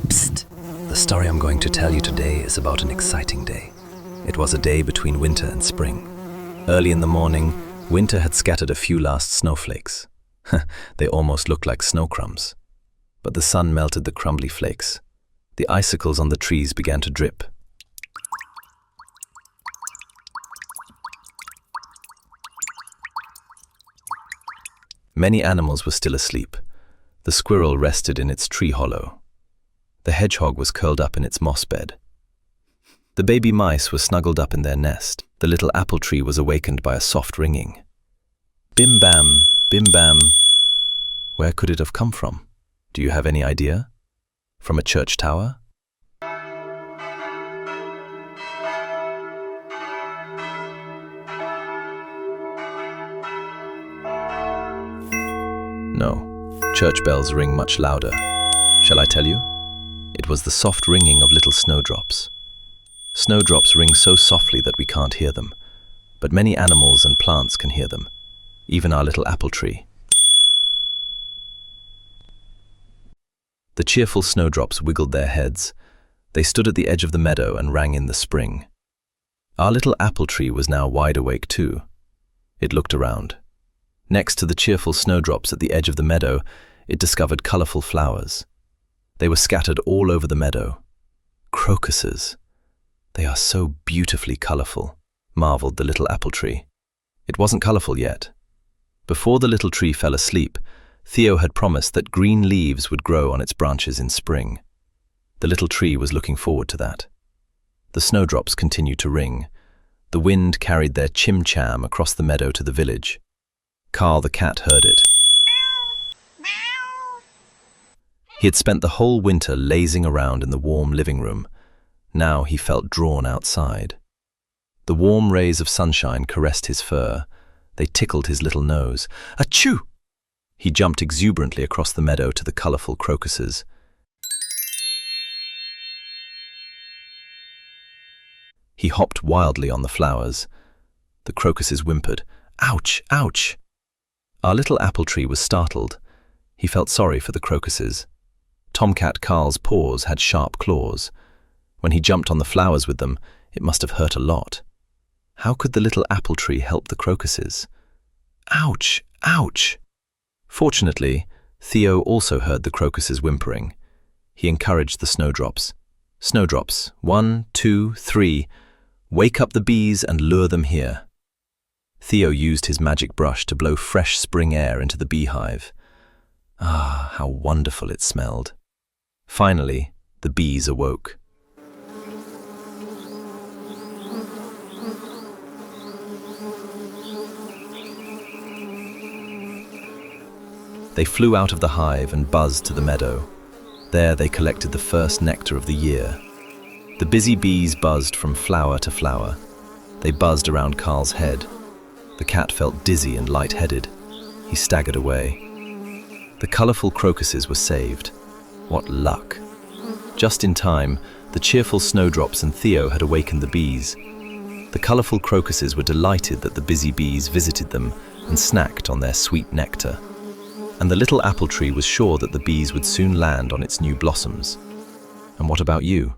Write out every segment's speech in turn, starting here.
Psst! The story I'm going to tell you today is about an exciting day. It was a day between winter and spring. Early in the morning, winter had scattered a few last snowflakes. They almost looked like snow crumbs. But the sun melted the crumbly flakes. The icicles on the trees began to drip. Many animals were still asleep. The squirrel rested in its tree hollow. The hedgehog was curled up in its moss bed. The baby mice were snuggled up in their nest. The little apple tree was awakened by a soft ringing. Bim bam, bim bam. Where could it have come from? Do you have any idea? From a church tower? No, church bells ring much louder. Shall I tell you? It was the soft ringing of little snowdrops. Snowdrops ring so softly that we can't hear them, but many animals and plants can hear them, even our little apple tree. The cheerful snowdrops wiggled their heads. They stood at the edge of the meadow and rang in the spring. Our little apple tree was now wide awake too. It looked around. Next to the cheerful snowdrops at the edge of the meadow, it discovered colorful flowers. They were scattered all over the meadow. Crocuses. They are so beautifully colorful, marveled the little apple tree. It wasn't colorful yet. Before the little tree fell asleep, Theo had promised that green leaves would grow on its branches in spring. The little tree was looking forward to that. The snowdrops continued to ring. The wind carried their chim-cham across the meadow to the village. Carl the cat heard it. He had spent the whole winter lazing around in the warm living room. Now he felt drawn outside. The warm rays of sunshine caressed his fur. They tickled his little nose. Achoo! He jumped exuberantly across the meadow to the colorful crocuses. He hopped wildly on the flowers. The crocuses whimpered. Ouch! Ouch! Our little apple tree was startled. He felt sorry for the crocuses. Tomcat Carl's paws had sharp claws. When he jumped on the flowers with them, it must have hurt a lot. How could the little apple tree help the crocuses? Ouch! Ouch! Fortunately, Theo also heard the crocuses whimpering. He encouraged the snowdrops. Snowdrops, 1, 2, 3. Wake up the bees and lure them here. Theo used his magic brush to blow fresh spring air into the beehive. Ah, how wonderful it smelled. Finally, the bees awoke. They flew out of the hive and buzzed to the meadow. There they collected the first nectar of the year. The busy bees buzzed from flower to flower. They buzzed around Carl's head. The cat felt dizzy and light-headed. He staggered away. The colorful crocuses were saved. What luck! Just in time, the cheerful snowdrops and Theo had awakened the bees. The colorful crocuses were delighted that the busy bees visited them and snacked on their sweet nectar. And the little apple tree was sure that the bees would soon land on its new blossoms. And what about you?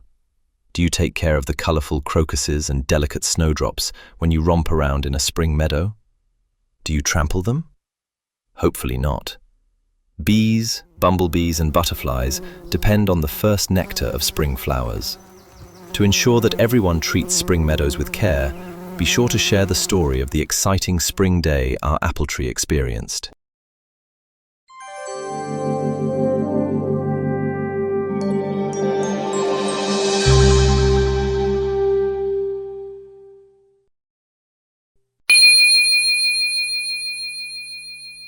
Do you take care of the colorful crocuses and delicate snowdrops when you romp around in a spring meadow? Do you trample them? Hopefully not. Bees, bumblebees and butterflies depend on the first nectar of spring flowers. To ensure that everyone treats spring meadows with care, be sure to share the story of the exciting spring day our apple tree experienced.